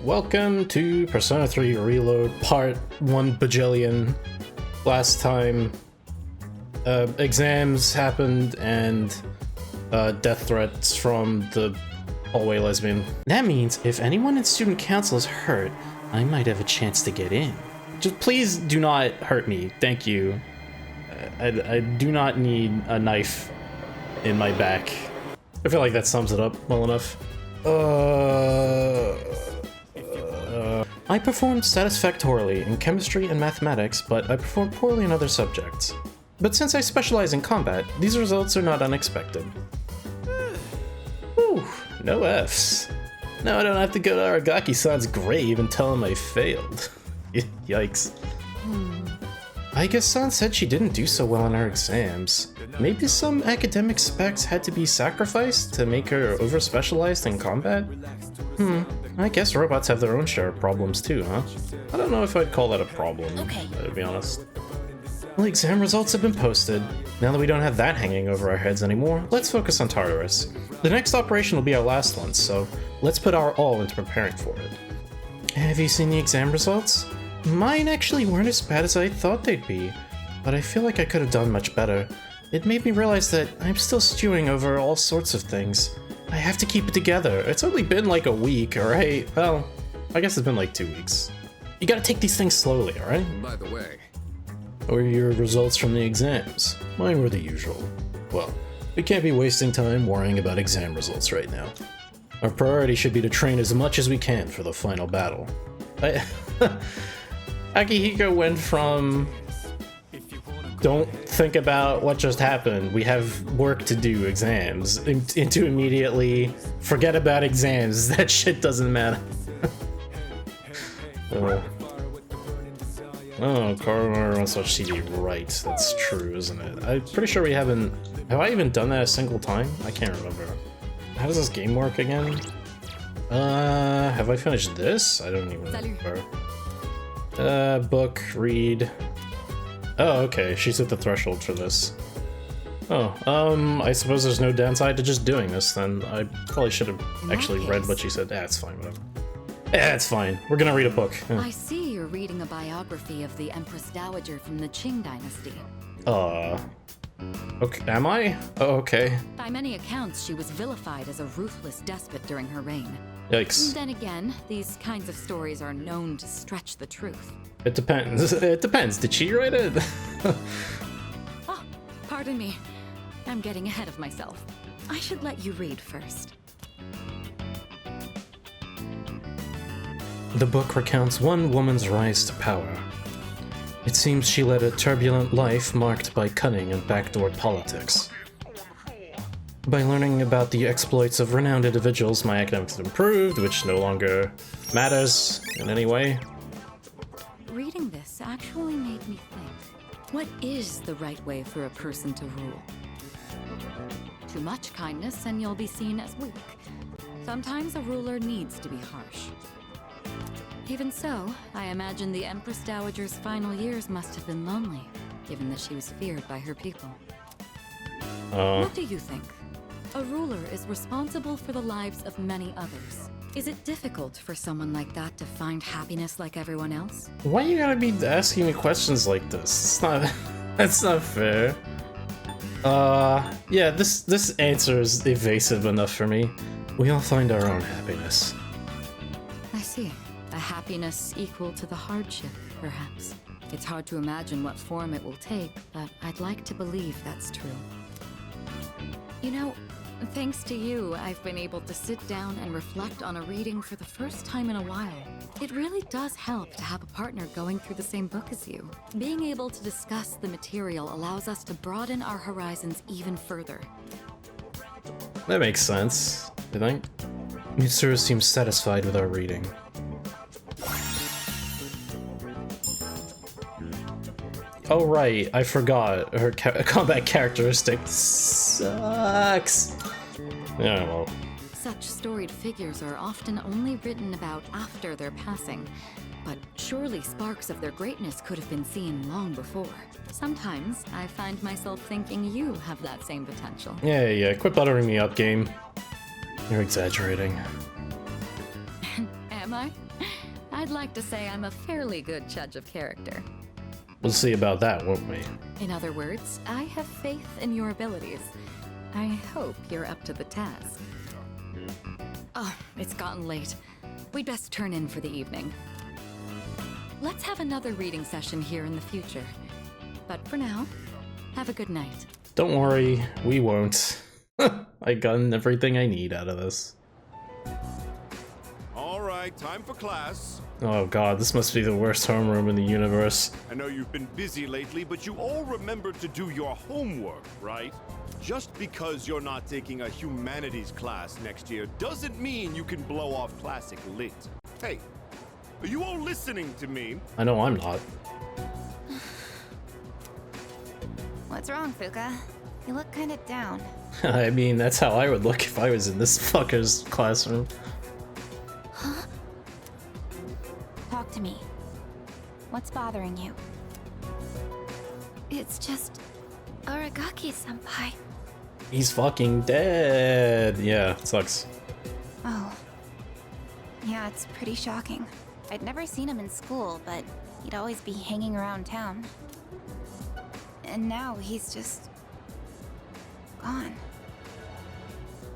Welcome to Persona 3 Reload Part 1 bajillion. Last time, exams happened and death threats from the hallway lesbian. That means if anyone in student council is hurt, I might have a chance to get in. Just please do not hurt me, thank you. I do not need a knife in my back. I feel like that sums it up well enough. I performed satisfactorily in chemistry and mathematics, but I performed poorly in other subjects. But since I specialize in combat, these results are not unexpected. Whew, no Fs. Now I don't have to go to Aragaki-san's grave and tell him I failed. Yikes. I guess San said she didn't do so well on her exams. Maybe some academic specs had to be sacrificed to make her over-specialized in combat? I guess robots have their own share of problems too, huh? I don't know if I'd call that a problem, to be honest. Well, exam results have been posted. Now that we don't have that hanging over our heads anymore, let's focus on Tartarus. The next operation will be our last one, so let's put our all into preparing for it. Have you seen the exam results? Mine actually weren't as bad as I thought they'd be, but I feel like I could have done much better. It made me realize that I'm still stewing over all sorts of things. I have to keep it together. It's only been like a week, alright? Well, I guess it's been like 2 weeks. You gotta take these things slowly, alright? By the way, What were your results from the exams? Mine were the usual. Well, we can't be wasting time worrying about exam results right now. Our priority should be to train as much as we can for the final battle. Akihiko went from don't think about what just happened, we have work to do, exams, into immediately forget about exams, that shit doesn't matter. Oh, Coroner wants to watch CD, right, that's true, isn't it? I'm pretty sure we haven't... Have I even done that a single time? I can't remember. How does this game work again? Have I finished this? I don't even remember. Book, read... Oh, okay, she's at the threshold for this. Oh, I suppose there's no downside to just doing this then. I probably should have actually read what she said. It's fine, whatever. It's fine. We're gonna read a book. I see you're reading a biography of the Empress Dowager from the Qing dynasty. Okay, am I? Oh, okay. By many accounts, she was vilified as a ruthless despot during her reign. Yikes. Then again, these kinds of stories are known to stretch the truth. It depends. It depends. Did she write it? Oh, pardon me. I'm getting ahead of myself. I should let you read first. The book recounts one woman's rise to power. It seems she led a turbulent life marked by cunning and backdoor politics. By learning about the exploits of renowned individuals, my academics improved, which no longer matters in any way. Reading this actually made me think. What is the right way for a person to rule? Too much kindness and you'll be seen as weak. Sometimes a ruler needs to be harsh. Even so, I imagine the Empress Dowager's final years must have been lonely, given that she was feared by her people. What do you think? A ruler is responsible for the lives of many others. Is it difficult for someone like that to find happiness like everyone else? Why you gotta be asking me questions like this? It's not... That's not fair. Yeah, this answer is evasive enough for me. We all find our own happiness. I see. A happiness equal to the hardship, perhaps. It's hard to imagine what form it will take, but I'd like to believe that's true. You know, thanks to you, I've been able to sit down and reflect on a reading for the first time in a while. It really does help to have a partner going through the same book as you. Being able to discuss the material allows us to broaden our horizons even further. That makes sense, I think. Mitsuru seems satisfied with our reading. Oh right, I forgot. Her combat characteristic sucks. Yeah, well. Such storied figures are often only written about after their passing, but surely sparks of their greatness could have been seen long before. Sometimes I find myself thinking you have that same potential. Yeah, quit buttering me up, game. You're exaggerating. Am I? I'd like to say I'm a fairly good judge of character. We'll see about that, won't we? In other words, I have faith in your abilities. I hope you're up to the task. Oh, it's gotten late. We'd best turn in for the evening. Let's have another reading session here in the future. But for now, have a good night. Don't worry, we won't. I gotten everything I need out of this. Alright, time for class. Oh god, this must be the worst homeroom in the universe. I know you've been busy lately, but you all remembered to do your homework, right? Just because you're not taking a humanities class next year doesn't mean you can blow off classic lit. Hey, are you all listening to me? I know I'm not. What's wrong, Fuka? You look kinda down. I mean, that's how I would look if I was in this fucker's classroom. Huh? Talk to me. What's bothering you? It's just Aragaki-senpai. He's fucking dead. Yeah, it sucks. Oh. Yeah, it's pretty shocking. I'd never seen him in school, but he'd always be hanging around town. And now he's just gone.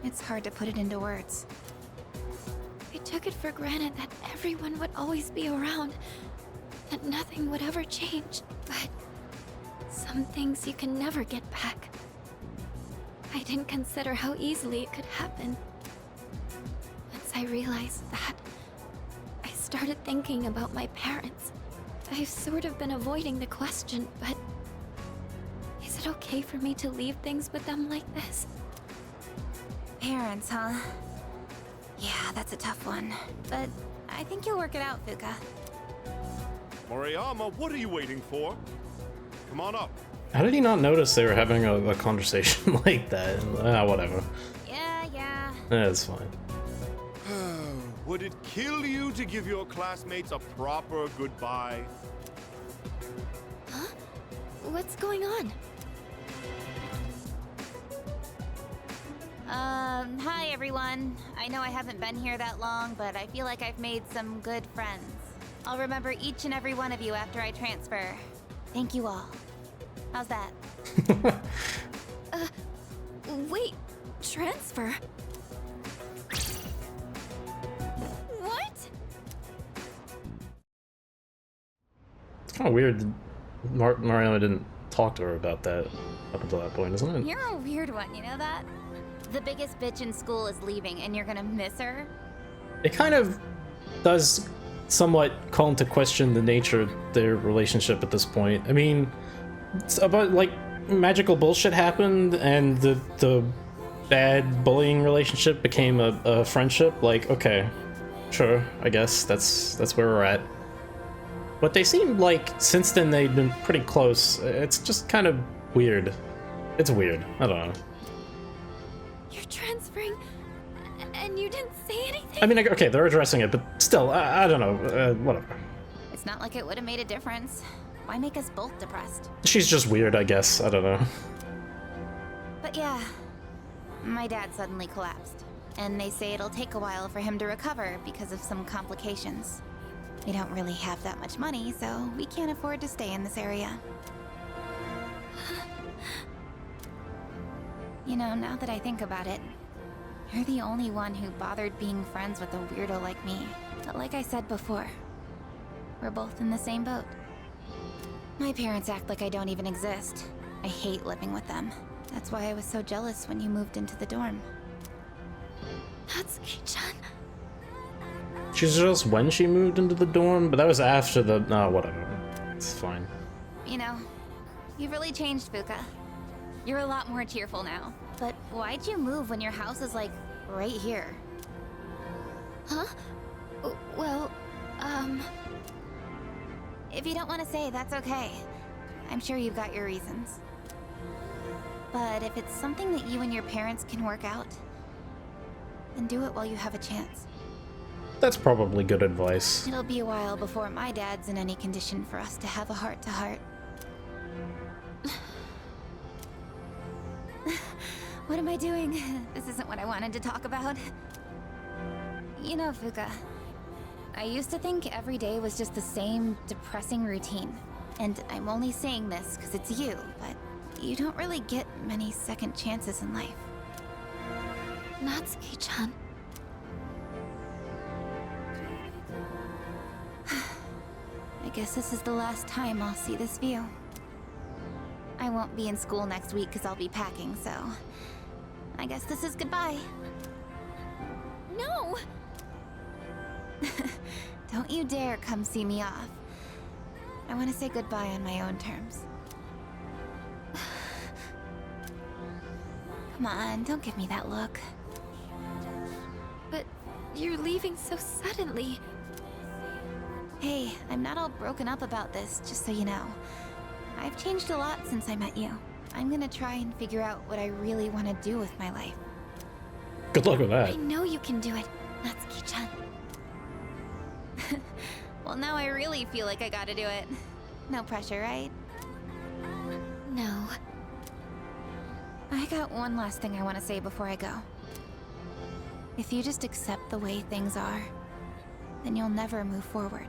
It's hard to put it into words. I took it for granted that everyone would always be around, that nothing would ever change, but some things you can never get back. I didn't consider how easily it could happen. Once I realized that, I started thinking about my parents. I've sort of been avoiding the question, but is it okay for me to leave things with them like this? Parents, huh? Yeah, that's a tough one. But I think you'll work it out, Fuka. Moriyama, what are you waiting for? Come on up. How did he not notice they were having a conversation like that? Whatever. Yeah. It's fine. Would it kill you to give your classmates a proper goodbye? Huh? What's going on? Hi everyone. I know I haven't been here that long, but I feel like I've made some good friends. I'll remember each and every one of you after I transfer. Thank you all. How's that? Wait, transfer? What? It's kind of weird that Mariana didn't talk to her about that up until that point, isn't it? You're a weird one, you know that? The biggest bitch in school is leaving and you're gonna miss her? It kind of does somewhat call into question the nature of their relationship at this point. I mean, it's about, like, magical bullshit happened and the bad bullying relationship became a friendship. Like, okay, sure, I guess that's where we're at. But they seem like since then they've been pretty close. It's just kind of weird. It's weird. I don't know. You're transferring, and you didn't say anything? I mean, okay, they're addressing it, but still, I don't know. Whatever. It's not like it would have made a difference. Why make us both depressed? She's just weird, I guess. I don't know. But yeah, my dad suddenly collapsed. And they say it'll take a while for him to recover because of some complications. We don't really have that much money, so we can't afford to stay in this area. You know, now that I think about it, you're the only one who bothered being friends with a weirdo like me. But like I said before, we're both in the same boat. My parents act like I don't even exist. I hate living with them. That's why I was so jealous when you moved into the dorm. Natsuki-chan. She's just when she moved into the dorm, but that was after the... No, whatever. It's fine. You know, you've really changed, Fuka. You're a lot more cheerful now. But why'd you move when your house is, like, right here? Huh? Well, If you don't want to say, that's okay. I'm sure you've got your reasons. But if it's something that you and your parents can work out, then do it while you have a chance. That's probably good advice. It'll be a while before my dad's in any condition for us to have a heart-to-heart. What am I doing? This isn't what I wanted to talk about. You know, Fuka, I used to think every day was just the same depressing routine. And I'm only saying this because it's you, but you don't really get many second chances in life. Natsuki-chan. I guess this is the last time I'll see this view. I won't be in school next week because I'll be packing, so... I guess this is goodbye. No! Don't you dare come see me off. I want to say goodbye on my own terms. Come on, don't give me that look. But you're leaving so suddenly. Hey, I'm not all broken up about this, just so you know. I've changed a lot since I met you. I'm gonna try and figure out what I really want to do with my life. Good luck with I that. know you can do it, Natsuki-chan. Well, now I really feel like I gotta do it. No pressure, right? No. I got one last thing I want to say before I go. If you just accept the way things are, then you'll never move forward.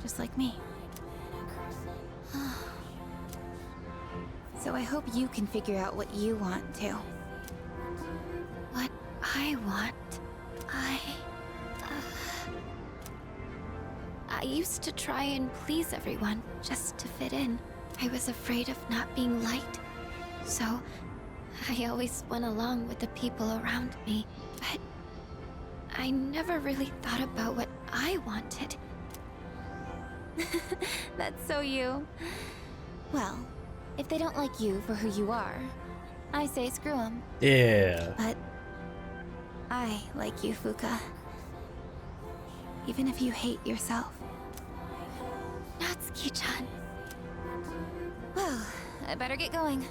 Just like me. So I hope you can figure out what you want too. What I want, I used to try and please everyone just to fit in. I was afraid of not being liked, so I always went along with the people around me. But I never really thought about what I wanted. That's so you. Well, if they don't like you for who you are, I say screw them. Yeah. But I like you, Fuka. Even if you hate yourself. Natsuki-chan. Well, I better get going.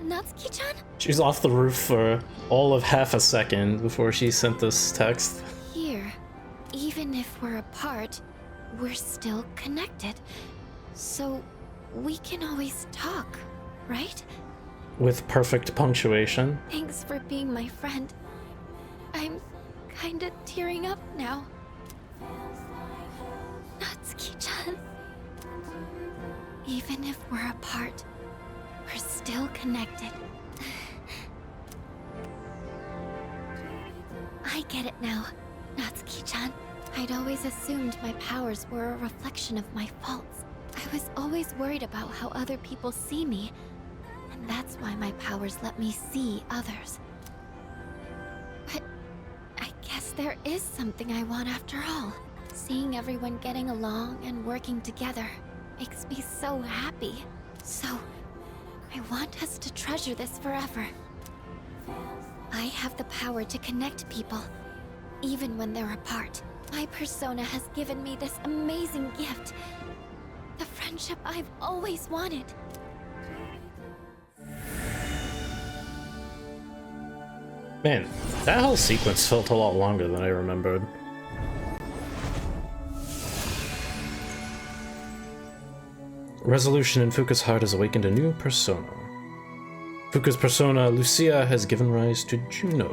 Natsuki-chan? She's off the roof for all of half a second before she sent this text. Here, even if we're apart, we're still connected. So we can always talk, right? With perfect punctuation. Thanks for being my friend. I'm kinda tearing up now. Natsuki-chan. Even if we're apart, we're still connected. I get it now, Natsuki-chan. I'd always assumed my powers were a reflection of my faults. I was always worried about how other people see me, and that's why my powers let me see others. But I guess there is something I want after all. Seeing everyone getting along and working together makes me so happy. So, I want us to treasure this forever. I have the power to connect people, even when they're apart. My persona has given me this amazing gift. The friendship I've always wanted. Man, that whole sequence felt a lot longer than I remembered. Resolution in Fuka's heart has awakened a new persona. Fuka's persona, Lucia, has given rise to Juno.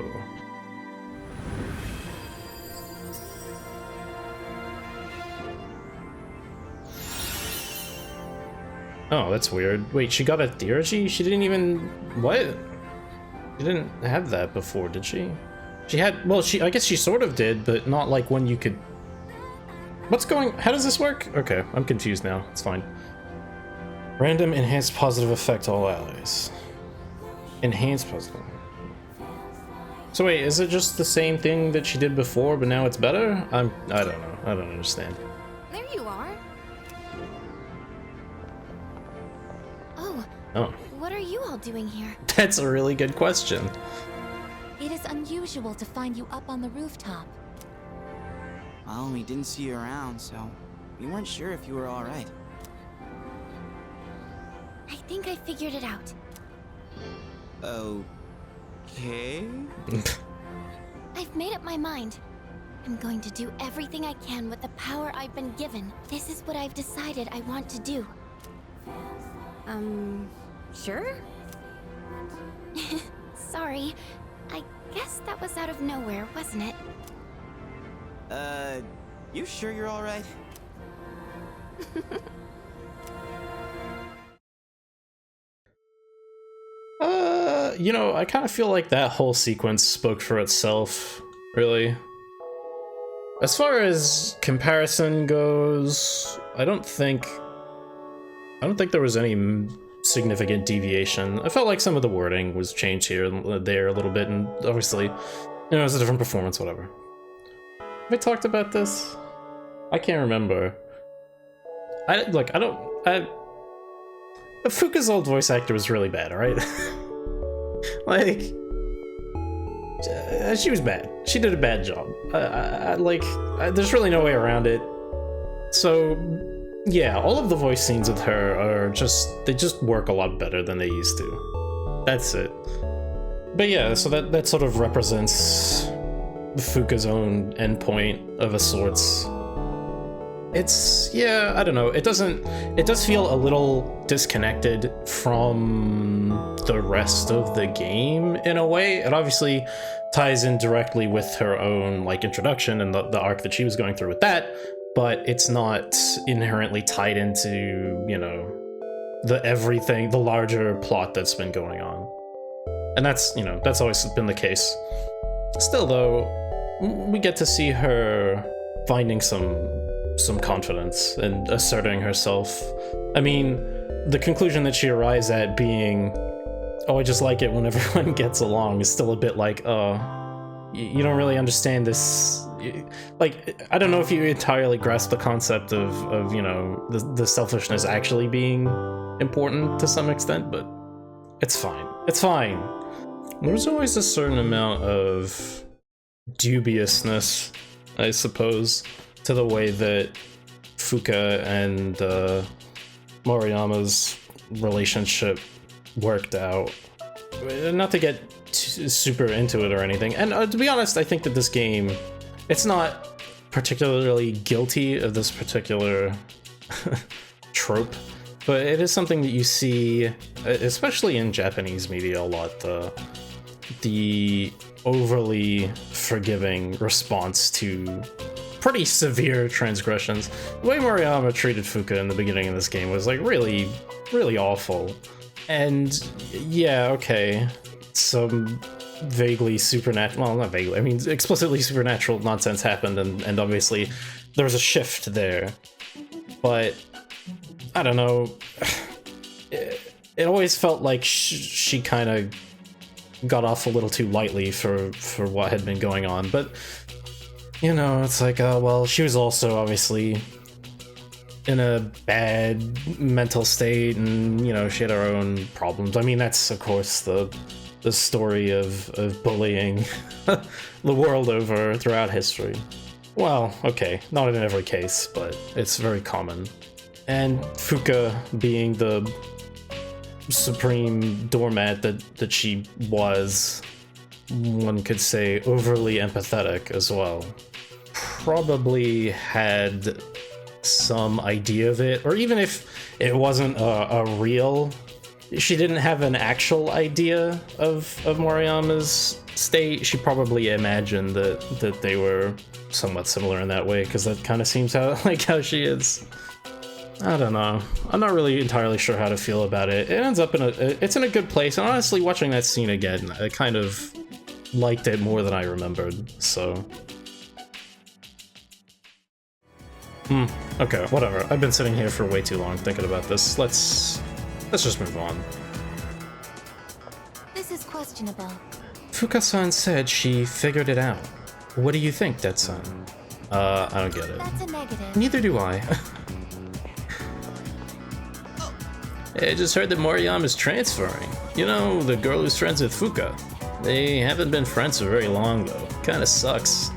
Oh, that's weird. Wait, she got a theurgy? She didn't even... What? She didn't have that before, did she? She had... Well, I guess she sort of did, but not like when you could... What's going... How does this work? Okay, I'm confused now. It's fine. Random enhanced positive effect all allies. Enhanced positive. So wait, is it just the same thing that she did before, but now it's better? I don't know. I don't understand. There you are. Oh, what are you all doing here? That's a really good question. It is unusual to find you up on the rooftop. Well, we didn't see you around, so we weren't sure if you were all right. I think I figured it out. Okay? I've made up my mind. I'm going to do everything I can with the power I've been given. This is what I've decided I want to do. Sure? Sorry. I guess that was out of nowhere, wasn't it? You sure you're alright? You know, I kind of feel like that whole sequence spoke for itself, really. As far as comparison goes, I don't think there was any significant deviation. I felt like some of the wording was changed here and there a little bit, and obviously, you know, it was a different performance, whatever. Have I talked about this? I can't remember. Fuka's old voice actor was really bad, alright? Like, she was bad. She did a bad job. There's really no way around it. So, yeah, all of the voice scenes with her are they just work a lot better than they used to. That's it. But yeah, so that sort of represents Fuka's own endpoint of a sorts. It's, yeah, I don't know, it does feel a little disconnected from the rest of the game in a way. It obviously ties in directly with her own, like, introduction and the arc that she was going through with that, but it's not inherently tied into, you know, the larger plot that's been going on. And that's, you know, that's always been the case. Still, though, we get to see her finding some confidence and asserting herself. I mean, the conclusion that she arrives at being, oh, I just like it when everyone gets along, is still a bit like, you don't really understand this. Like, I don't know if you entirely grasp the concept of you know, the selfishness actually being important to some extent, but it's fine. It's fine. There's always a certain amount of dubiousness, I suppose, to the way that Fuka and Moriyama's relationship worked out. Not to get super into it or anything, and to be honest, I think that this game, it's not particularly guilty of this particular trope, but it is something that you see, especially in Japanese media, a lot, the overly forgiving response to pretty severe transgressions. The way Moriyama treated Fuka in the beginning of this game was like really, really awful. And yeah, okay, some vaguely supernatural, well, not vaguely, I mean explicitly supernatural nonsense happened, and obviously there was a shift there. But I don't know, it always felt like she kind of got off a little too lightly for what had been going on. But you know, it's like, well, she was also obviously in a bad mental state, and, you know, she had her own problems. I mean, that's, of course, the story of bullying the world over throughout history. Well, okay, not in every case, but it's very common. And Fuka being the supreme doormat that she was, one could say overly empathetic as well. Probably had some idea of it, or even if it wasn't a real, she didn't have an actual idea of Moriyama's state, she probably imagined that they were somewhat similar in that way, because that kind of seems how she is. I don't know. I'm not really entirely sure how to feel about it. It ends up it's in a good place, and honestly, watching that scene again, I kind of liked it more than I remembered, so. Okay, whatever. I've been sitting here for way too long thinking about this. Let's just move on. This is questionable. Fuka-san said she figured it out. What do you think, Dead-san? I don't get it. That's a negative. Neither do I. I just heard that Moriyama's transferring. You know, the girl who's friends with Fuka. They haven't been friends for very long, though. Kinda sucks.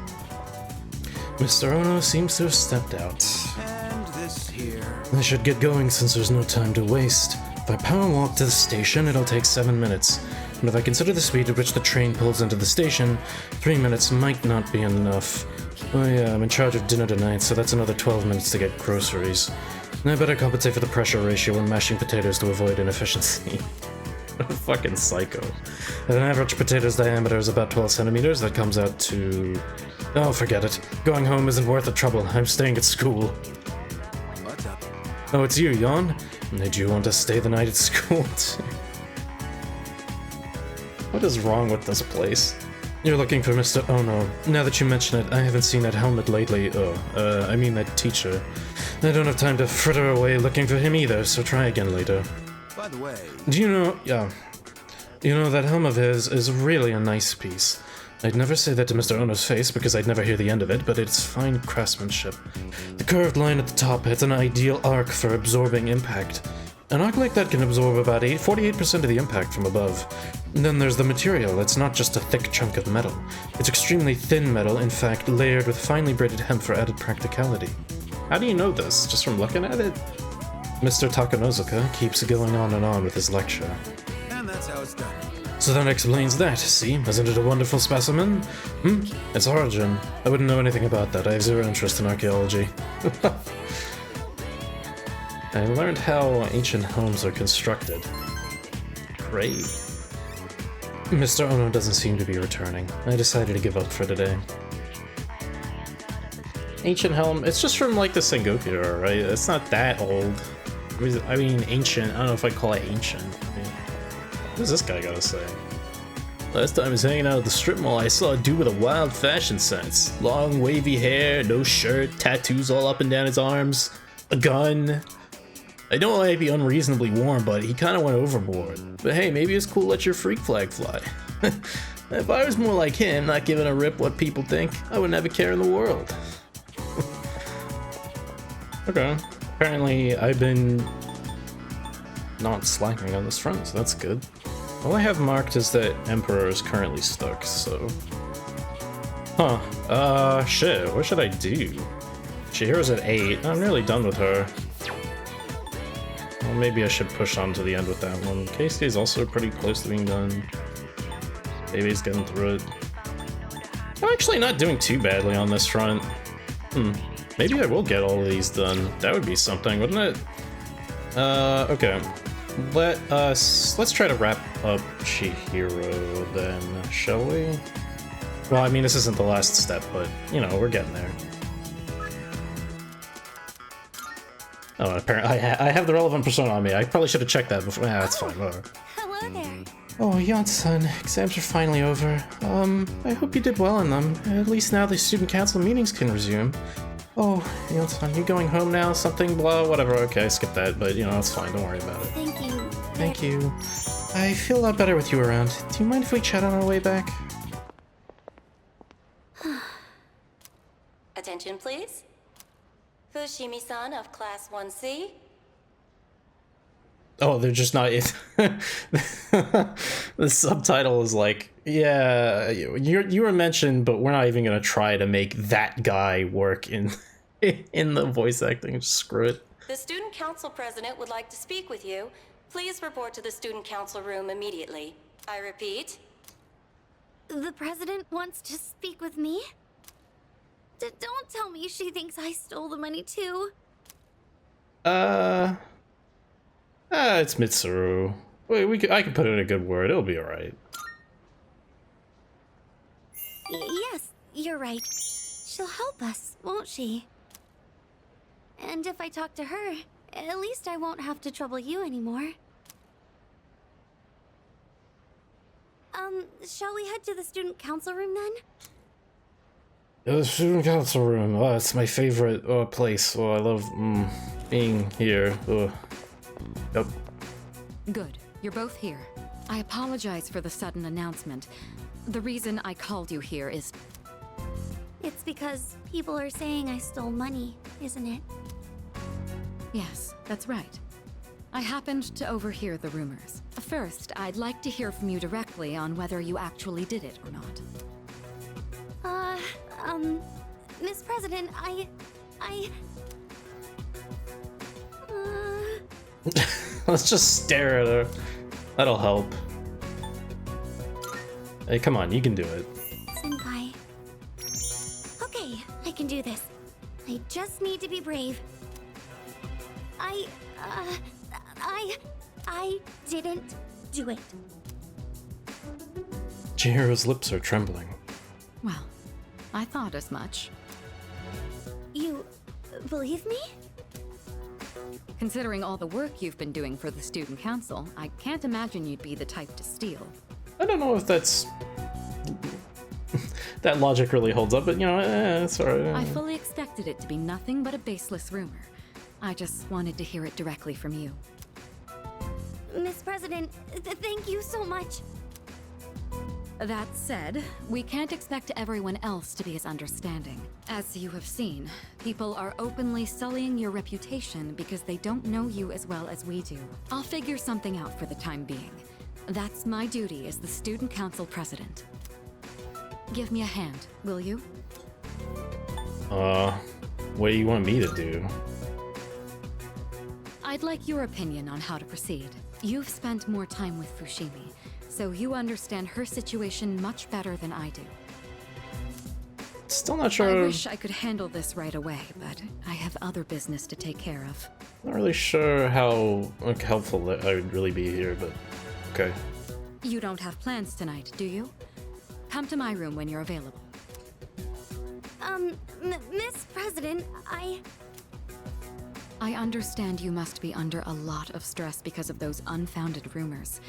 Mr. Ono seems to have stepped out. And this here. I should get going since there's no time to waste. If I power walk to the station, it'll take 7 minutes. And if I consider the speed at which the train pulls into the station, 3 minutes might not be enough. Oh yeah, I'm in charge of dinner tonight, so that's another 12 minutes to get groceries. And I better compensate for the pressure ratio when mashing potatoes to avoid inefficiency. What a fucking psycho. At an average potato's diameter is about 12 centimeters, that comes out to... Oh, forget it. Going home isn't worth the trouble. I'm staying at school. What's up? Oh, it's you, Yon? Did you want to stay the night at school too? What is wrong with this place? You're looking for Mr. Oh no. Now that you mention it, I haven't seen that helmet lately. I mean that teacher. I don't have time to fritter away looking for him either, so try again later. By the way, Do you know, you know, that helm of his is really a nice piece. I'd never say that to Mr. Ono's face because I'd never hear the end of it, but it's fine craftsmanship. The curved line at the top has an ideal arc for absorbing impact. An arc like that can absorb about 48% of the impact from above. And then there's the material. It's not just a thick chunk of metal. It's extremely thin metal, in fact, layered with finely braided hemp for added practicality. How do you know this? Just from looking at it? Mr. Takenozuka keeps going on and on with his lecture. and that's how it's done. So that explains that, see? Isn't it a wonderful specimen? Its origin. I wouldn't know anything about that. I have zero interest in archaeology. I learned how ancient homes are constructed. Great. Mr. Ono doesn't seem to be returning. I decided to give up for today. Ancient helm, it's just from like the Sengoku era, right? It's not that old. I mean ancient, I don't know if I call it ancient. I mean, what does this guy gotta say? Last time I was hanging out at the strip mall, I saw a dude with a wild fashion sense. Long wavy hair, no shirt, tattoos all up and down his arms, a gun. I know it might be unreasonably warm, but he kind of went overboard. But hey, maybe it's cool to let your freak flag fly. If I was more like him, not giving a rip what people think, I wouldn't have a care in the world. Okay, apparently I've been not slacking on this front, so that's good. All I have marked is that Emperor is currently stuck, so... Shit, what should I do? Chihiro's at 8, I'm nearly done with her. Well, maybe I should push on to the end with that one. Keisuke's also pretty close to being done. Baby's getting through it. I'm actually not doing too badly on this front. Maybe I will get all of these done. That would be something, wouldn't it? Okay. Let's try to wrap up Chihiro then, shall we? Well, I mean, this isn't the last step, but, you know, we're getting there. Oh, apparently I have the relevant persona on me. I probably should have checked that before. That's fine, whatever. Hello there. Oh, Yon-san, exams are finally over. I hope you did well in them. At least now the student council meetings can resume. Oh, Yon-san, you going home now? Something, blah, whatever. Okay, skip that, but, you know, that's fine. Don't worry about it. Thank you. Thank you. I feel a lot better with you around. Do you mind if we chat on our way back? Attention, please. Fushimi-san of Class 1C. Oh, they're just not it. The subtitle is like, yeah, you were mentioned, but we're not even gonna try to make that guy work in the voice acting. Just screw it. The student council president would like to speak with you. Please report to the student council room immediately. I repeat. The president wants to speak with me? Don't tell me she thinks I stole the money too. It's Mitsuru. Wait, I can put in a good word. It'll be alright. Yes, you're right. She'll help us, won't she? And if I talk to her, at least I won't have to trouble you anymore. Shall we head to the student council room then? The student council room. Oh, it's my favorite place. Oh, I love being here. Oh. Yep. Good. You're both here. I apologize for the sudden announcement. The reason I called you here is... It's because people are saying I stole money, isn't it? Yes, that's right. I happened to overhear the rumors. First, I'd like to hear from you directly on whether you actually did it or not. Miss President, I... Let's just stare at her. That'll help. Hey, come on, you can do it. Senpai. Okay, do this. I just need to be brave. I didn't do it. Chihiro's lips are trembling. Well, I thought as much. You believe me? Considering all the work you've been doing for the student council, I can't imagine you'd be the type to steal. I don't know if that's... that logic really holds up, but you know, it's alright. I fully expected it to be nothing but a baseless rumor. I just wanted to hear it directly from you. Miss President, thank you so much. That said, we can't expect everyone else to be as understanding. As you have seen, people are openly sullying your reputation because they don't know you as well as we do. I'll figure something out for the time being. That's my duty as the Student Council President. Give me a hand, will you? What do you want me to do? I'd like your opinion on how to proceed. You've spent more time with Fushimi, so you understand her situation much better than I do. Still not sure. I wish I could handle this right away, but I have other business to take care of. Not really sure how helpful I would really be here, but okay. You don't have plans tonight, do you? Come to my room when you're available. Miss President, I understand you must be under a lot of stress because of those unfounded rumors.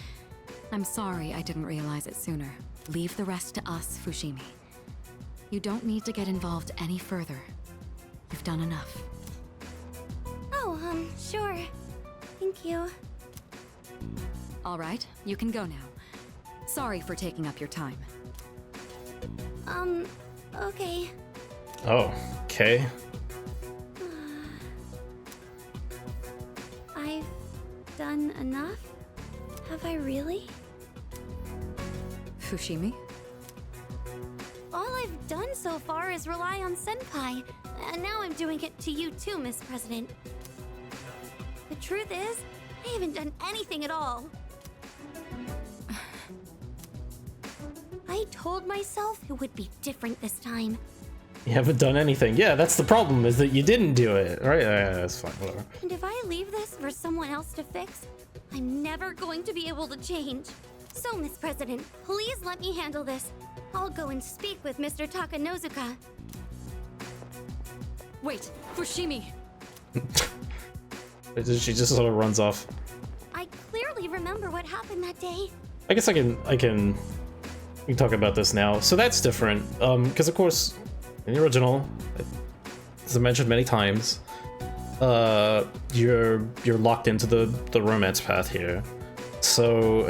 I'm sorry I didn't realize it sooner. Leave the rest to us, Fushimi. You don't need to get involved any further. You've done enough. Oh, sure. Thank you. All right, you can go now. Sorry for taking up your time. Okay. Oh, okay. I've done enough? Have I really? Fushimi? All I've done so far is rely on Senpai, and now I'm doing it to you too, Miss President. The truth is, I haven't done anything at all. I told myself it would be different this time. You haven't done anything. Yeah, that's the problem, is that you didn't do it. Right? Yeah, that's fine, whatever. And if I leave this for someone else to fix, I'm never going to be able to change. So, Miss President, please let me handle this. I'll go and speak with Mr. Takenozuka. Wait, Fushimi! She just sort of runs off. I clearly remember what happened that day. I guess we can talk about this now. So that's different, because of course, in the original, as I mentioned many times, you're locked into the romance path here. So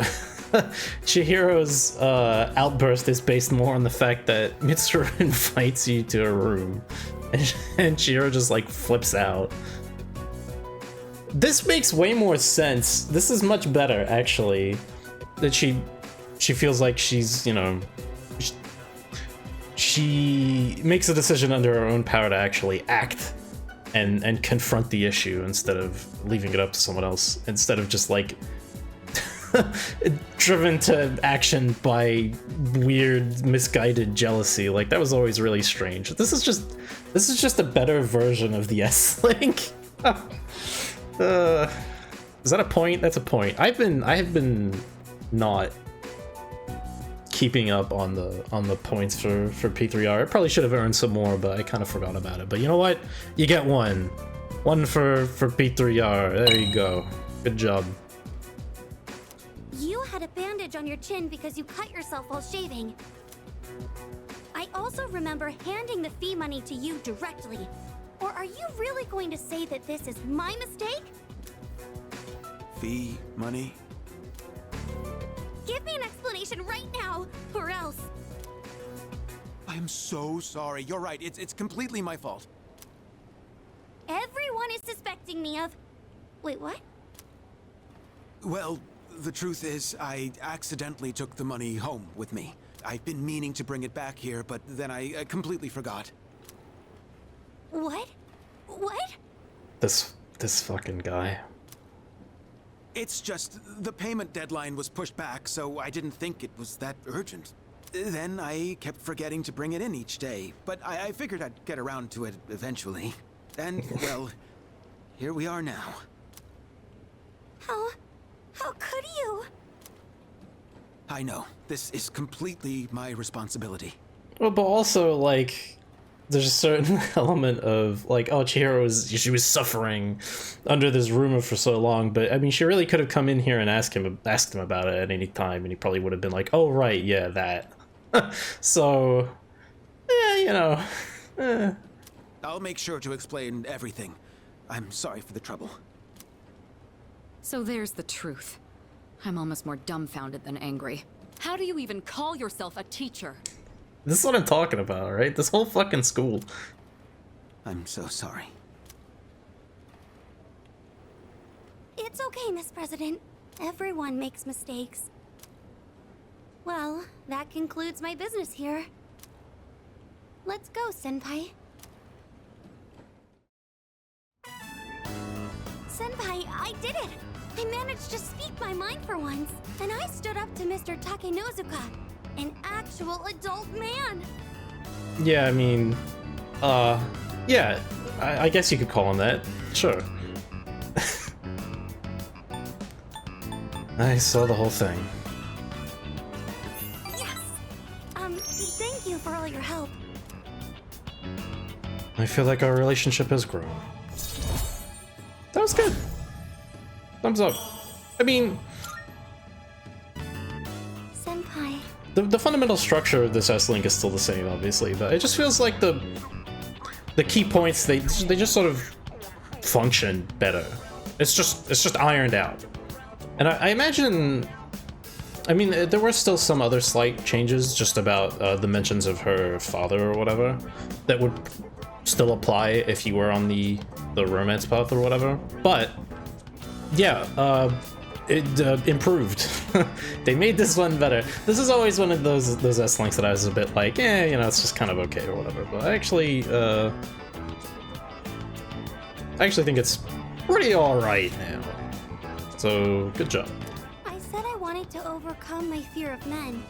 Chihiro's outburst is based more on the fact that Mitsuru invites you to a room, and Chihiro just like flips out. This makes way more sense. This is much better, actually. That she feels like she's, you know, she makes a decision under her own power to actually act and confront the issue instead of leaving it up to someone else, instead of just like driven to action by weird misguided jealousy. Like, that was always really strange. This is just a better version of the S-Link. Is that a point? That's a point. I have been not keeping up on the points for P3R. I probably should have earned some more, but I kind of forgot about it. But you know what? You get one for P3R. There you go. Good job. You had a bandage on your chin because you cut yourself while shaving. I also remember handing the fee money to you directly. Or are you really going to say that this is my mistake? Fee money? Give me an explanation right now, or else. I am so sorry. You're right. It's completely my fault. Everyone is suspecting me of... Wait, what? Well, the truth is, I accidentally took the money home with me. I've been meaning to bring it back here, but then I completely forgot. What? What? This fucking guy. It's just, the payment deadline was pushed back, so I didn't think it was that urgent. then I kept forgetting to bring it in each day, but I figured I'd get around to it eventually. And, well, here we are now. How could you? I know, this is completely my responsibility. Well, but also, like, there's a certain element of, like, oh, Chihiro she was suffering under this rumor for so long, but, I mean, she really could have come in here and asked him about it at any time, and he probably would have been like, oh, right, yeah, that. So, you know. I'll make sure to explain everything. I'm sorry for the trouble. So there's the truth. I'm almost more dumbfounded than angry. How do you even call yourself a teacher? This is what I'm talking about, right? This whole fucking school. I'm so sorry. It's okay, Miss President. Everyone makes mistakes. Well, that concludes my business here. Let's go, Senpai. Senpai, I did it! I managed to speak my mind for once, and I stood up to Mr. Takenozuka, an actual adult man! Yeah, I mean, yeah, I guess you could call him that. Sure. I saw the whole thing. Yes! Thank you for all your help. I feel like our relationship has grown. That was good. Thumbs up. I mean, Senpai. the fundamental structure of this S-Link is still the same, obviously, but it just feels like the key points, they just sort of function better. It's just ironed out. And I imagine, I mean, there were still some other slight changes just about the mentions of her father or whatever that would still apply if you were on the romance path or whatever. But yeah, it improved. They made this one better. This is always one of those S-Links that I was a bit like, eh, you know, it's just kind of okay or whatever. But I actually think it's pretty alright now. So, good job. I said I wanted to overcome my fear of men,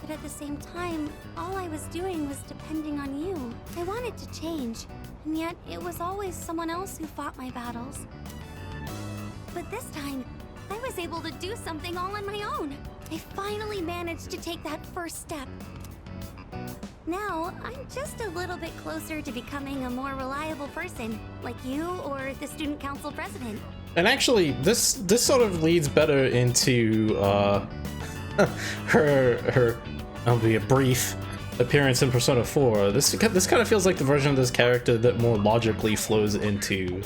but at the same time, all I was doing was depending on you. I wanted to change, and yet it was always someone else who fought my battles. But this time, I was able to do something all on my own. I finally managed to take that first step. Now, I'm just a little bit closer to becoming a more reliable person, like you or the student council president. And actually, this sort of leads better into her albeit brief appearance in Persona 4. This kind of feels like the version of this character that more logically flows into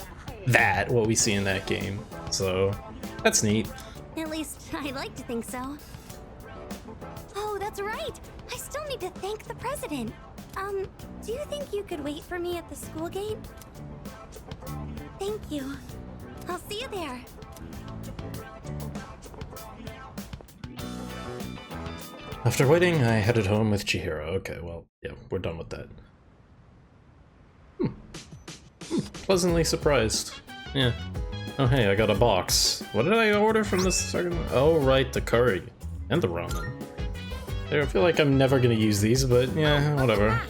what we see in that game. So that's neat. At least I like to think so. Oh, that's right. I still need to thank the president. Do you think you could wait for me at the school gate? Thank you. I'll see you there. After waiting, I headed home with Chihiro. Okay, well, yeah, we're done with that. Pleasantly surprised. Yeah. Oh, hey, I got a box. What did I order from this second? Oh, right, the curry. And the ramen. I feel like I'm never gonna use these, but yeah, whatever.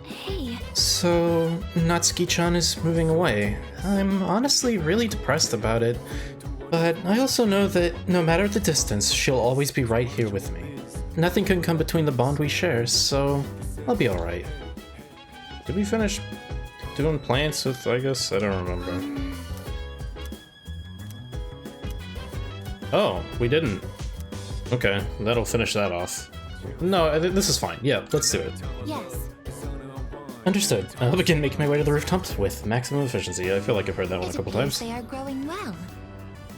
Hey. So, Natsuki-chan is moving away. I'm honestly really depressed about it, but I also know that no matter the distance, she'll always be right here with me. Nothing can come between the bond we share, so I'll be alright. Did we finish doing plants with, I guess? I don't remember. Oh, we didn't. Okay, that'll finish that off. No, this is fine. Yeah, let's do it. Yes. Understood. I'll begin making my way to the rooftops with maximum efficiency. I feel like I've heard that one a couple times. They are growing well.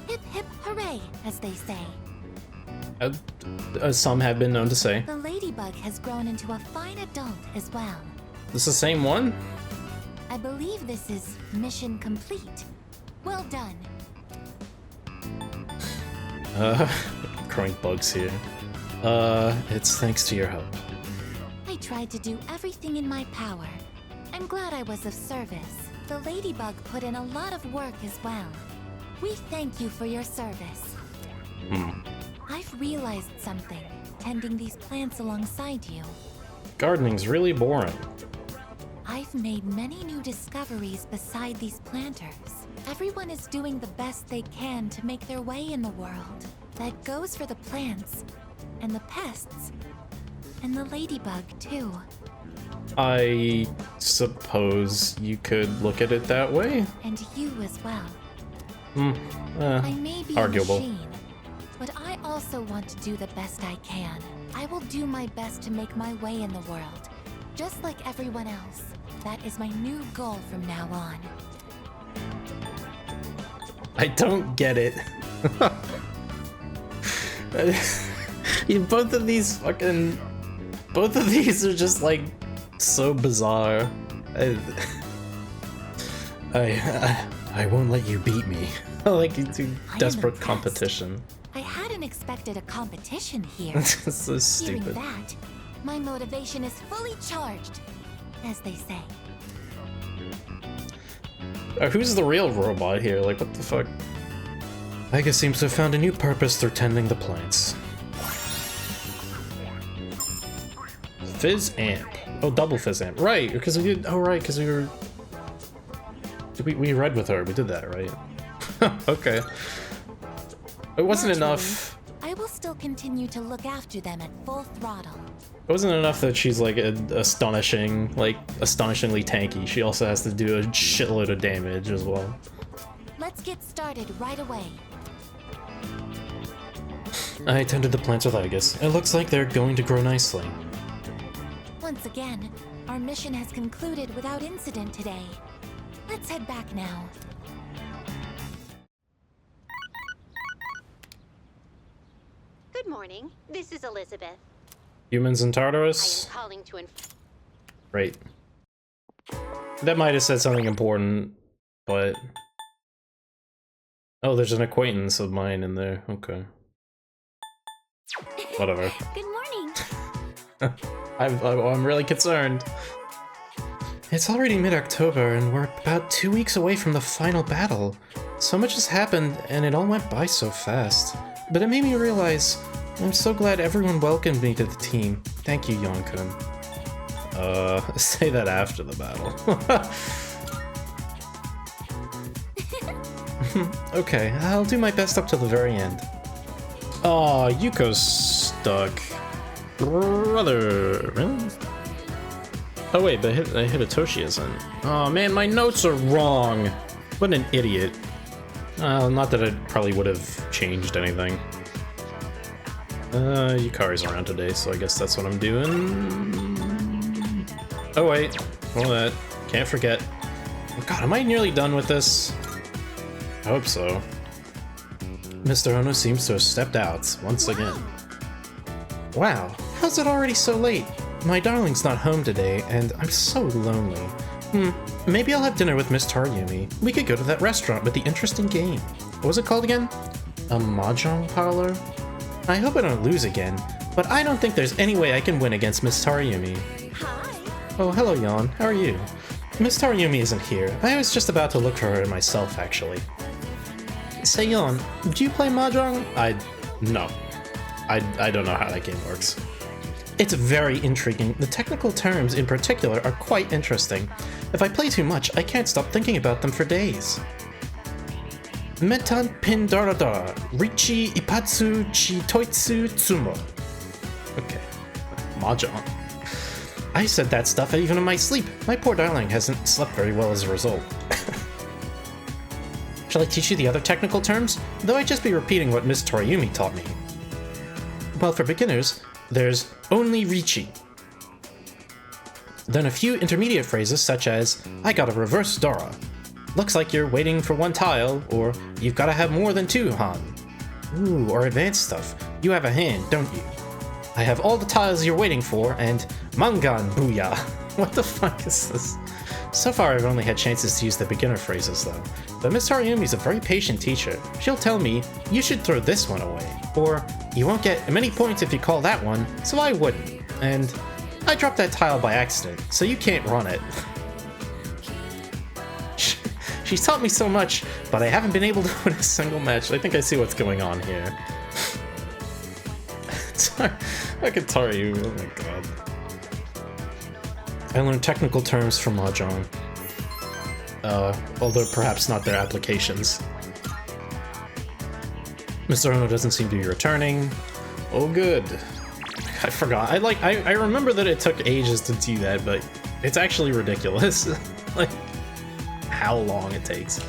Hip hip hooray, as they say. Some have been known to say. The ladybug has grown into a fine adult as well. This is the same one? I believe this is mission complete. Well done. Growing bugs here. It's thanks to your help. I tried to do everything in my power. I'm glad I was of service. The ladybug put in a lot of work as well. We thank you for your service. I've realized something, tending these plants alongside you. Gardening's really boring. I've made many new discoveries beside these planters. Everyone is doing the best they can to make their way in the world. That goes for the plants, and the pests, and the ladybug, too. I suppose you could look at it that way. And you as well. I may be arguable. a machine, but I also want to do the best I can. I will do my best to make my way in the world, just like everyone else. That is my new goal from now on. I don't get it. Both of these are just like so bizarre. I won't let you beat me. Like into desperate competition. I hadn't expected a competition here. This is so stupid. Hearing that, my motivation is fully charged, as they say. Who's the real robot here? Like, what the fuck? Mega seems to have found a new purpose through tending the plants. Fizz amp. Oh, double fizz amp. Right, because we did. Oh, right, because we were. We read with her. We did that, right? Okay. It wasn't enough. I will still continue to look after them at full throttle. It wasn't enough that she's like astonishingly tanky. She also has to do a shitload of damage as well. Let's get started right away. I tended the plants with Aegis. It looks like they're going to grow nicely. Once again, our mission has concluded without incident today. Let's head back now. Good morning. This is Elizabeth. Humans in Tartarus? I am calling to Right. That might have said something important, but... Oh, there's an acquaintance of mine in there. Okay. Whatever. Good morning. I'm really concerned. It's already mid-October, and we're about 2 weeks away from the final battle. So much has happened, and it all went by so fast. But it made me realize, I'm so glad everyone welcomed me to the team. Thank you, Yonkun. Say that after the battle. Okay, I'll do my best up to the very end. Aw, Yuko's stuck. Brother, really? Oh wait, but Hitoshi isn't. Oh man, my notes are wrong. What an idiot. Not that it probably would have changed anything. Yukari's around today, so I guess that's what I'm doing. Oh wait, all that. Can't forget. Oh god, am I nearly done with this? I hope so. Mr. Ono seems to have stepped out once again. Wow, how's it already so late? My darling's not home today, and I'm so lonely. Maybe I'll have dinner with Miss Taryumi. We could go to that restaurant with the interesting game. What was it called again? A mahjong parlor? I hope I don't lose again, but I don't think there's any way I can win against Miss Taryumi. Hi. Oh, hello, Yon. How are you? Miss Taryumi isn't here. I was just about to look for her myself, actually. Say, Yon, do you play mahjong? No. I don't know how that game works. It's very intriguing. The technical terms in particular are quite interesting. If I play too much, I can't stop thinking about them for days. Metan pin daradara, richi ipatsu chi toitsu tsumo. Okay. Mahjong. I said that stuff even in my sleep. My poor darling hasn't slept very well as a result. Shall I teach you the other technical terms? Though I'd just be repeating what Miss Taryumi taught me. Well, for beginners, there's only Richi. Then a few intermediate phrases such as, I got a reverse Dora. Looks like you're waiting for one tile, or you've gotta have more than two, Han. Ooh, or advanced stuff. You have a hand, don't you? I have all the tiles you're waiting for, and Mangan Booyah. What the fuck is this? So far I've only had chances to use the beginner phrases though. But Miss Taryumi's a very patient teacher. She'll tell me, you should throw this one away. Or, you won't get many points if you call that one, so I wouldn't. And, I dropped that tile by accident, so you can't run it. She's taught me so much, but I haven't been able to win a single match. I think I see what's going on here. Akataru, oh my god. I learned technical terms from Mahjong. Although perhaps not their applications. Mr. Ono doesn't seem to be returning. Oh good. I forgot. I remember that it took ages to do that, but it's actually ridiculous. Like, how long it takes.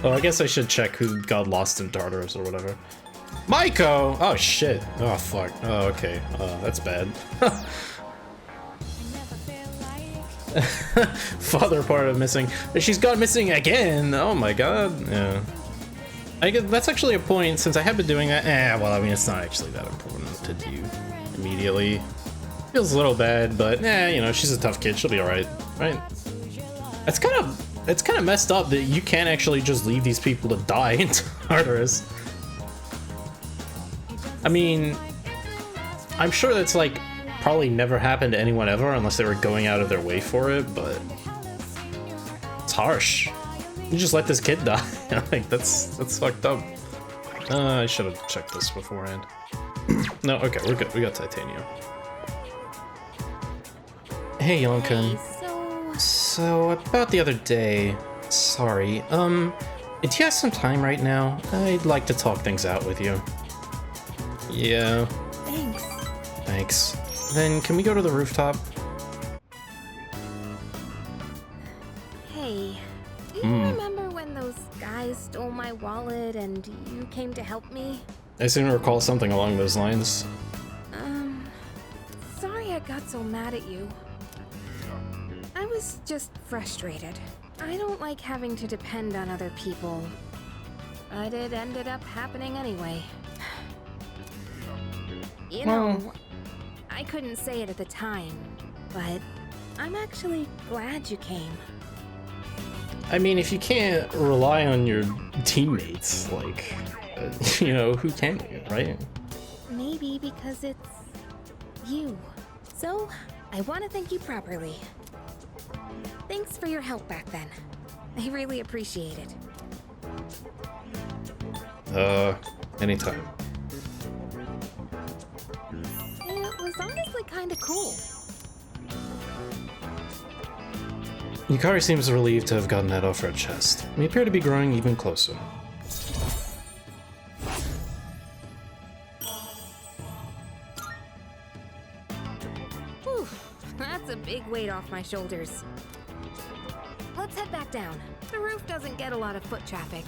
Oh, I guess I should check who got lost in Tartarus or whatever. Maiko! Oh shit. Oh fuck. Oh, okay. That's bad. Father part of missing. She's gone missing again! Oh my god. Yeah. I guess that's actually a point, since I have been doing that. Well, I mean, it's not actually that important to do immediately. Feels a little bad, but you know, she's a tough kid. She'll be alright, right? It's kind of messed up that you can't actually just leave these people to die in Tartarus. I mean, I'm sure that's like probably never happened to anyone ever unless they were going out of their way for it, but it's harsh. You just let this kid die. Like, that's fucked up. I should have checked this beforehand. No, okay, we're good. We got titanium. Hey, Yonka. Hey, So, about the other day... Sorry, do you have some time right now? I'd like to talk things out with you. Yeah. Thanks. Thanks. Then, can we go to the rooftop? Hey, do you remember when those guys stole my wallet and you came to help me? I seem to recall something along those lines. Sorry I got so mad at you. I was just frustrated. I don't like having to depend on other people. But it ended up happening anyway. You know, I couldn't say it at the time, but I'm actually glad you came. I mean, if you can't rely on your teammates, like, you know, who can you, right? Maybe because it's you. So, I want to thank you properly. Thanks for your help back then. I really appreciate it. Anytime. It was honestly kind of cool. Yukari seems relieved to have gotten that off her chest. We appear to be growing even closer. Whew, that's a big weight off my shoulders. Let's head back down. The roof doesn't get a lot of foot traffic.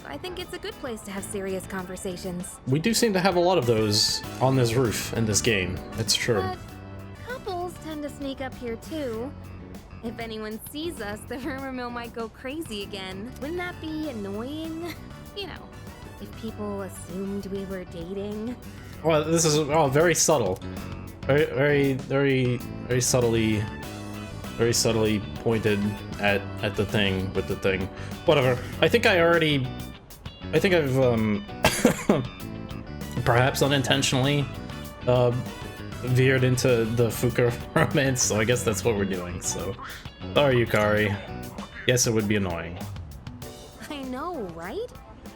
I think it's a good place to have serious conversations. We do seem to have a lot of those on this roof in this game. It's true. But couples tend to sneak up here too. If anyone sees us, the rumor mill might go crazy again. Wouldn't that be annoying? You know, if people assumed we were dating. Well, this is very subtle. Very subtly pointed at the thing with the thing. Whatever. I think I've perhaps unintentionally veered into the Fuka romance, so I guess that's what we're doing. So, sorry, Yukari. Yes, it would be annoying. I know, right?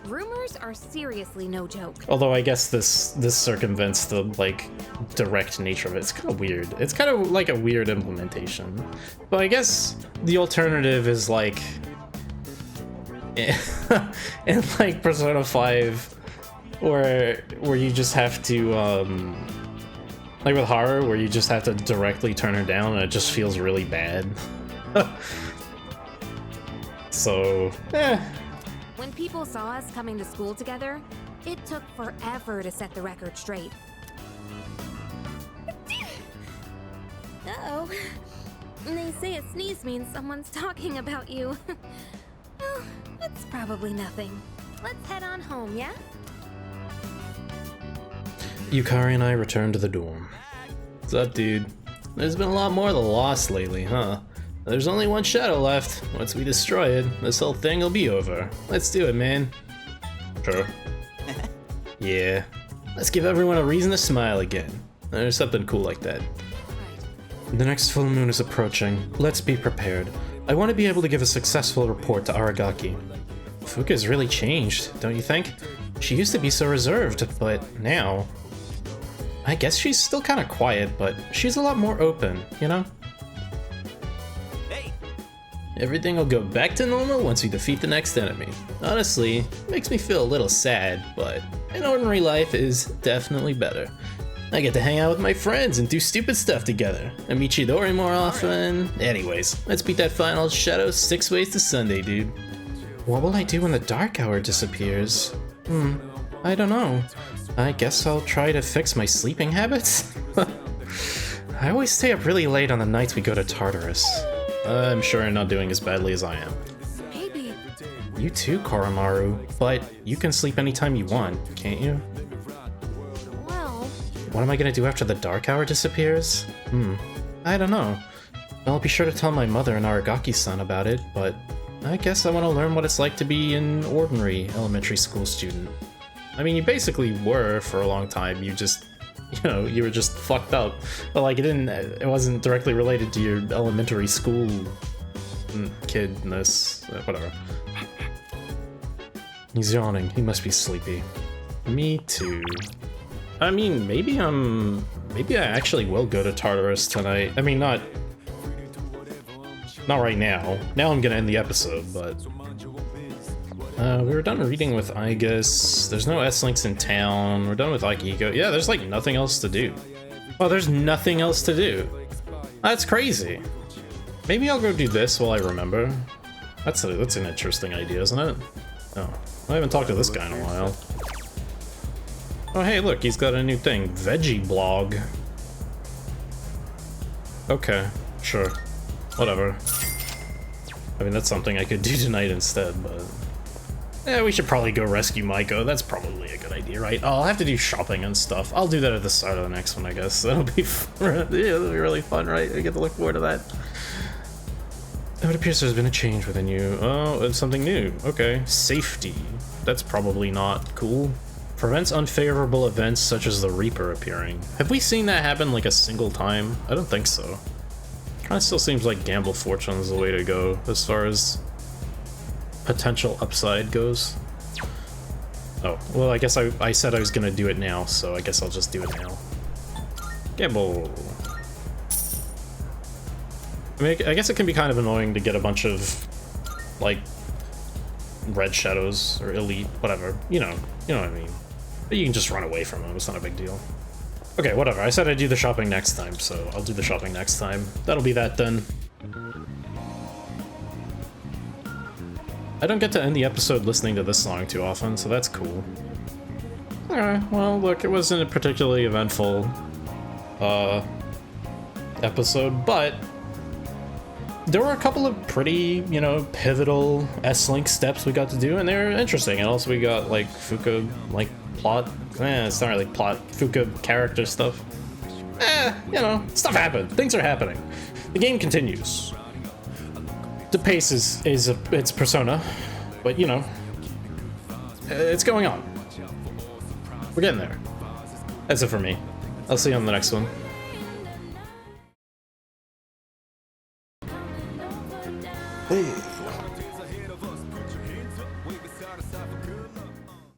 Rumors are seriously no joke. Although I guess this circumvents the like direct nature of it. It's kind of weird. It's kind of like a weird implementation. But I guess the alternative is like in like Persona 5 where you just have to like with Haru where you just have to directly turn her down and it just feels really bad. So, When people saw us coming to school together, it took forever to set the record straight. Uh-oh. They say a sneeze means someone's talking about you. Well, it's probably nothing. Let's head on home, yeah? Yukari and I return to the dorm. What's up, dude? There's been a lot more of the Lost lately, huh? There's only one shadow left. Once we destroy it, this whole thing will be over. Let's do it, man. Sure. Yeah. Let's give everyone a reason to smile again. There's something cool like that. The next full moon is approaching. Let's be prepared. I want to be able to give a successful report to Aragaki. Fuka's really changed, don't you think? She used to be so reserved, but now... I guess she's still kind of quiet, but she's a lot more open, you know? Hey! Everything will go back to normal once we defeat the next enemy. Honestly, it makes me feel a little sad, but an ordinary life is definitely better. I get to hang out with my friends and do stupid stuff together. I meet Chidori more often. Anyways, let's beat that final Shadow 6 Ways to Sunday, dude. What will I do when the dark hour disappears? I don't know. I guess I'll try to fix my sleeping habits? I always stay up really late on the nights we go to Tartarus. I'm sure I'm not doing as badly as I am. Maybe. You too, Koromaru, but you can sleep anytime you want, can't you? Well, What am I gonna do after the dark hour disappears? I don't know. I'll be sure to tell my mother and Aragaki-san about it, but I guess I want to learn what it's like to be an ordinary elementary school student. I mean, you basically were for a long time, you just, you know, you were just fucked up. But like, it wasn't directly related to your elementary school kidness, whatever. He's yawning, he must be sleepy. Me too. I mean, maybe I actually will go to Tartarus tonight. I mean, not right now. Now I'm gonna end the episode, but we were done reading with Igus. There's no S-Links in town. We're done with Akihiko. Yeah, there's like nothing else to do. Oh, there's nothing else to do. That's crazy. Maybe I'll go do this while I remember. That's an interesting idea, isn't it? Oh, I haven't talked to this guy in a while. Oh, hey, look, he's got a new thing. Veggie blog. Okay, sure. Whatever. I mean, that's something I could do tonight instead, but... yeah, we should probably go rescue Maiko. That's probably a good idea, right? Oh, I'll have to do shopping and stuff. I'll do that at the start of the next one, I guess. That'll be fun. Yeah, that'll be really fun, right? I get to look forward to that. It appears there's been a change within you. Oh, it's something new. Okay. Safety. That's probably not cool. Prevents unfavorable events such as the Reaper appearing. Have we seen that happen like a single time? I don't think so. Kinda still seems like Gamble Fortune's the way to go as far as potential upside goes. Oh, well, I guess I said I was gonna do it now, so I guess I'll just do it now. Gamble. I mean, I guess it can be kind of annoying to get a bunch of, like, red shadows or elite, whatever. You know what I mean. But you can just run away from them, it's not a big deal. Okay, whatever. I said I'd do the shopping next time, so I'll do the shopping next time. That'll be that then. I don't get to end the episode listening to this song too often, so that's cool. Alright, well, look, it wasn't a particularly eventful episode, but there were a couple of pretty, you know, pivotal S-Link steps we got to do, and they were interesting. And also we got, like, Fuka, like, plot. It's not really plot. Fuka character stuff. You know, stuff happened. Things are happening. The game continues. The pace is its persona, but, you know, it's going on. We're getting there. That's it for me. I'll see you on the next one. Hey.